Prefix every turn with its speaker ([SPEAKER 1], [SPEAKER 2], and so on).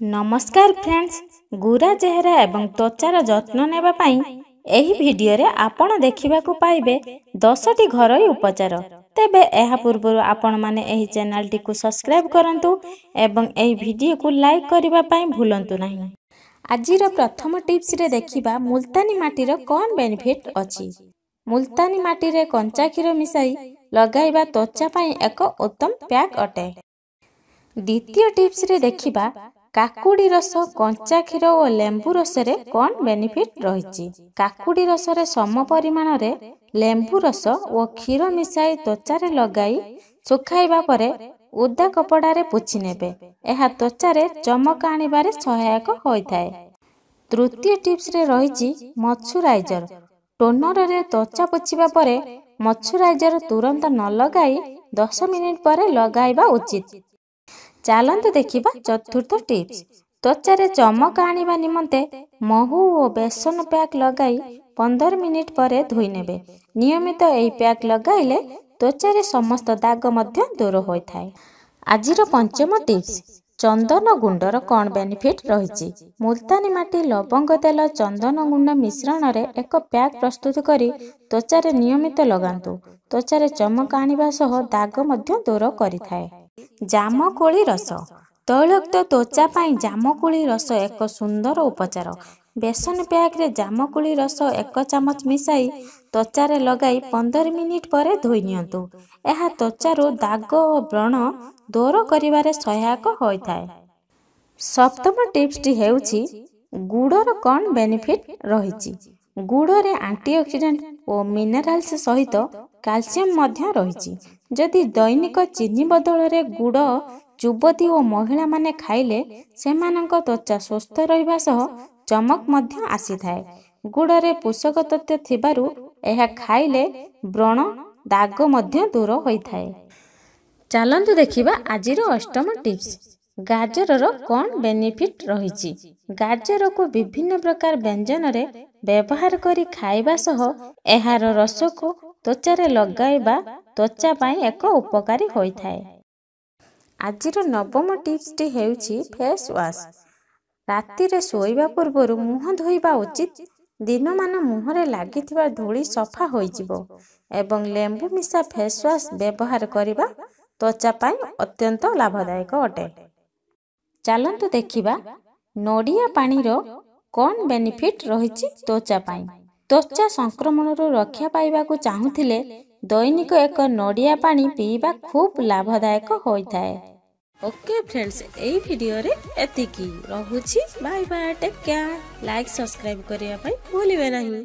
[SPEAKER 1] नमस्कार फ्रेंड्स, गुरा चेहरा एवं त्वचार जत्न नेबा पाई एही भिडियो रे आपण देखिबाकू पाइबे 10टी घरोई उपचार। तेबे एहा पूर्वरु आपण माने एही चैनल टी को सब्सक्राइब करंतु एवं एही भिडियो को लाइक करिबा पाई भूलंतु नाही। आजिर प्रथम टिप्स रे देखिबा मुल्तानी माटी रो कोन बेनिफिट अछि। मुल्तानी माटी रे कंचा क्षीर मिसाई लगाइबा त्वचा पाई एक उत्तम पैक अटे। द्वितीय टिप्स रे देखिबा काकुड़ी रस, कंचा क्षीर और लेंबू रस रे कौन बेनिफिट रही। काकुड़ी रस रे सम परिमाण रे लेंबू रस और क्षीर मिसाई त्वचा रे लगाई सुखाइबा परे उदा कपड़ा रे पोछि नेबे। एहा त्वचा रे चमक आनिबारे सहायक होइथाय। तृतीय टिप्स रे रही मॉइश्चराइजर। टोनर रे त्वचा पोछिबा परे मॉइश्चराइजर तुरंत न लगाई 10 मिनिट परे लगाइबा उचित। चलते देखिबा चतुर्थ टिप्स। त्वचा रे चमक आनिबा निमंते महू और बेसन पैक लगाई 15 मिनिट परे धोई नेबे। नियमित एही पैक लगाइले त्वचा रे समस्त दाग मध्य दूर होइथाय। आजिर पंचम टिप्स। चंदन गुंडर कौन बेनिफिट रही। मुल्तानी माटी, लवंग तेल, चंदन गुंड मिश्रण रे एक पैक प्रस्तुत करी त्वचा रे नियमित लगांतु। त्वचा रे चमक आनिबा सह दाग मध्य दूर करिथाय। जामकोली रस। तैलयुक्त त्वचा पाई जामकोली रस एक सुंदर उपचार। बेसन पैक रे जामकोली रस 1 चामच मिसाई त्वचा रे लगाई 15 मिनिट परे धोई नियंतु। एहा त्वचा रो दाग और व्रण दूर करिवारे सहायक होइथाय। सप्तम टिप्स टी हेउछि गुड़र कौन बेनिफिट रही। गुड़ रे एंटीऑक्सीडेंट और मिनरल्स सहित कैल्शियम मध्य रही। जदि दैनिक चीनी बदल रे गुड़ युवती और महिला माने खाइले सेमानंक त्वचा स्वस्थ रहिबा सह चमक मध्य आसीथाय। गुड़ रे पोषक तत्व थिबारु एहा खाइले व्रण दाग मध्य दूर होइथाय। चलंतु देखिबा आजिर अष्टम टिप्स। गाजर रो कौन बेनिफिट रही। गाजर को विभिन्न प्रकार व्यंजन रे व्यवहार करी खाइबा सह एहार रस को त्वचा रे लगाइबा त्वचा पाई एक उपकारी होइथाय। आजिर नवम टिप्स टी हेउछि फेस वॉश। राति रे सोइबा पूर्वरु मुह धोइबा उचित। दिन मान मुह रे लागिथिबा धूली सफा होइजिबो एवं लेंबू मिसा फेस वॉश व्यवहार करिबा त्वचा पाई अत्यंत लाभदायक अटे। चलंतु देखिबा नडिया पानी रो कौन बेनिफिट रही त्वचा पाई। त्वचा संक्रमण रो रक्षा पाइबा को चाहुथिले दैनिक एक नडिया पानी पीबा खूब लाभदायक होइथाय। ओके फ्रेंड्स, एही वीडियो रे एतिकी रहुछि। Bye bye, take care. Like subscribe करिया पाई भूलिबे नहीं।